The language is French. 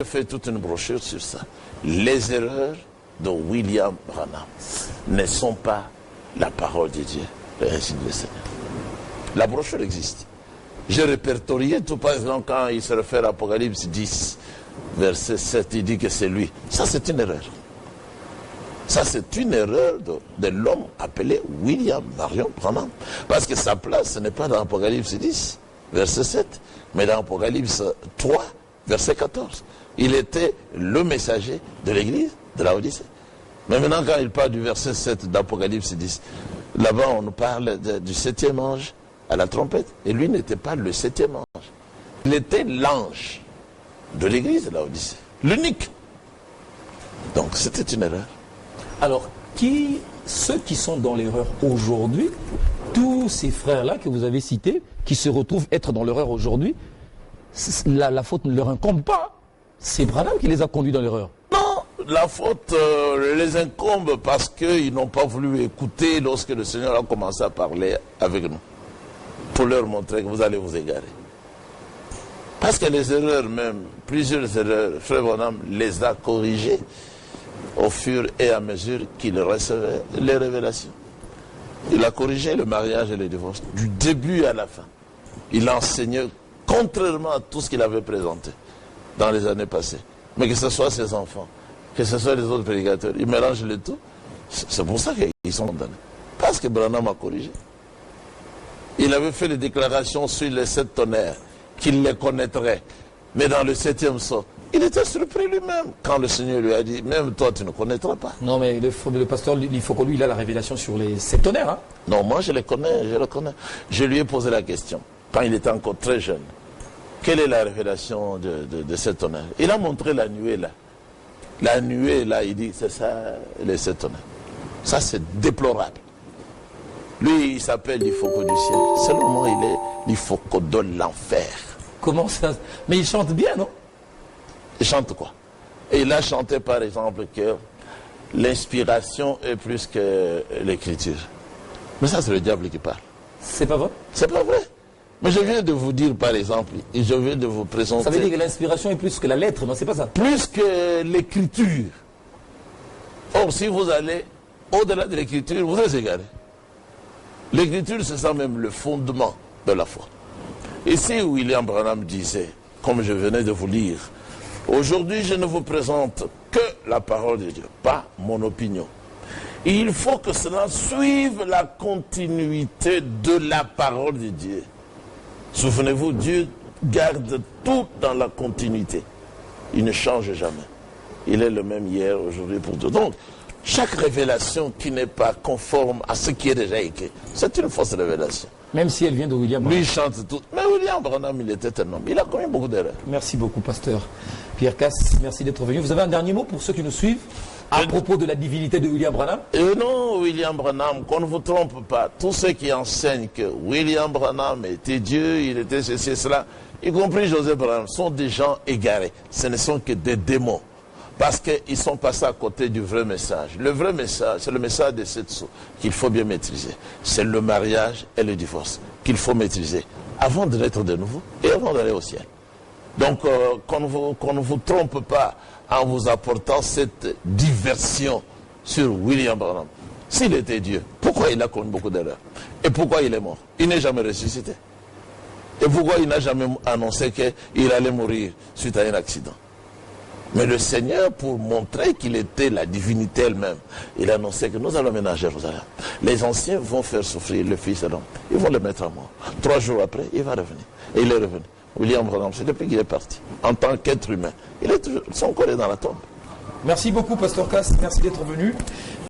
J'ai fait toute une brochure sur ça. Les erreurs de William Branham ne sont pas la parole de Dieu, ainsi dit le Seigneur. La brochure existe. J'ai répertorié tout, par exemple, quand il se réfère à Apocalypse 10, verset 7, il dit que c'est lui. Ça, c'est une erreur. Ça, c'est une erreur de l'homme appelé William Marion Branham. Parce que sa place, ce n'est pas dans Apocalypse 10, verset 7, mais dans Apocalypse 3, verset 14. Il était le messager de l'église de la Odyssée. Mais maintenant, quand il parle du verset 7 d'Apocalypse 10, là-bas, on nous parle du 7e ange à la trompette. Et lui n'était pas le 7e ange. Il était l'ange de l'église de la Odyssée. L'unique. Donc, c'était une erreur. Alors, ceux qui sont dans l'erreur aujourd'hui, tous ces frères-là que vous avez cités, qui se retrouvent être dans l'erreur aujourd'hui, la faute ne leur incombe pas. C'est Branham qui les a conduits dans l'erreur. Non, la faute les incombe parce qu'ils n'ont pas voulu écouter lorsque le Seigneur a commencé à parler avec nous. Pour leur montrer que vous allez vous égarer. Parce que les erreurs même, plusieurs erreurs, Frère Branham les a corrigées au fur et à mesure qu'il recevait les révélations. Il a corrigé le mariage et le divorce du début à la fin. Il a enseigné contrairement à tout ce qu'il avait présenté dans les années passées. Mais que ce soit ses enfants, que ce soit les autres prédicateurs, ils mélangent le tout. C'est pour ça qu'ils sont condamnés. Parce que Branham a corrigé. Il avait fait les déclarations sur les 7 tonnerres, qu'il les connaîtrait. Mais dans le 7e saut, il était surpris lui-même quand le Seigneur lui a dit, même toi tu ne connaîtras pas. Non mais le pasteur, il faut que lui, il a la révélation sur les 7 tonnerres. Hein? Non, moi je les connais, je le connais. Je lui ai posé la question, quand il était encore très jeune. Quelle est la révélation de 7 tonnerres? Il a montré la nuée là. La nuée là, il dit, c'est ça les 7 tonnerres. Ça c'est déplorable. Lui, il s'appelle l'Ifoko du ciel. Selon moi, il est l'Ifoko de l'enfer. Comment ça? Mais il chante bien, non? Il chante quoi? Et il a chanté par exemple que l'inspiration est plus que l'écriture. Mais ça, c'est le diable qui parle. C'est pas vrai? C'est pas vrai. Mais je viens de vous dire par exemple, et je viens de vous présenter... Ça veut dire que l'inspiration est plus que la lettre, non? C'est pas ça? Plus que l'écriture. Or, si vous allez au-delà de l'écriture, vous êtes égaré. L'écriture, c'est ça même le fondement de la foi. Ici, William Branham disait, comme je venais de vous lire, aujourd'hui, je ne vous présente que la parole de Dieu, pas mon opinion. Et il faut que cela suive la continuité de la parole de Dieu. Souvenez-vous, Dieu garde tout dans la continuité. Il ne change jamais. Il est le même hier, aujourd'hui, pour tout. Donc, chaque révélation qui n'est pas conforme à ce qui est déjà écrit, c'est une fausse révélation. Même si elle vient de William Branham. Lui, il chante tout. Mais William Branham, il était un homme. Il a commis beaucoup d'erreurs. Merci beaucoup, pasteur Pierre Casse. Merci d'être venu. Vous avez un dernier mot pour ceux qui nous suivent à propos de la divinité de William Branham? Non, William Branham, qu'on ne vous trompe pas. Tous ceux qui enseignent que William Branham était Dieu, il était ceci, cela, y compris Joseph Branham, sont des gens égarés. Ce ne sont que des démons. Parce qu'ils sont passés à côté du vrai message. Le vrai message, c'est le message de cette sous qu'il faut bien maîtriser. C'est le mariage et le divorce qu'il faut maîtriser avant de naître de nouveau et avant d'aller au ciel. Donc, qu'on ne vous trompe pas en vous apportant cette diversion sur William Branham. S'il était Dieu, pourquoi il a commis beaucoup d'erreurs? Et pourquoi il est mort? Il n'est jamais ressuscité. Et pourquoi il n'a jamais annoncé qu'il allait mourir suite à un accident? Mais le Seigneur, pour montrer qu'il était la divinité elle-même, il a annoncé que nous allons mener à Jérusalem. Les anciens vont faire souffrir le Fils de l'homme. Ils vont le mettre à mort. 3 jours après, il va revenir. Et il est revenu. William Branham, c'est depuis qu'il est parti. En tant qu'être humain. Son corps est dans la tombe. Merci beaucoup, pasteur Casse. Merci d'être venu.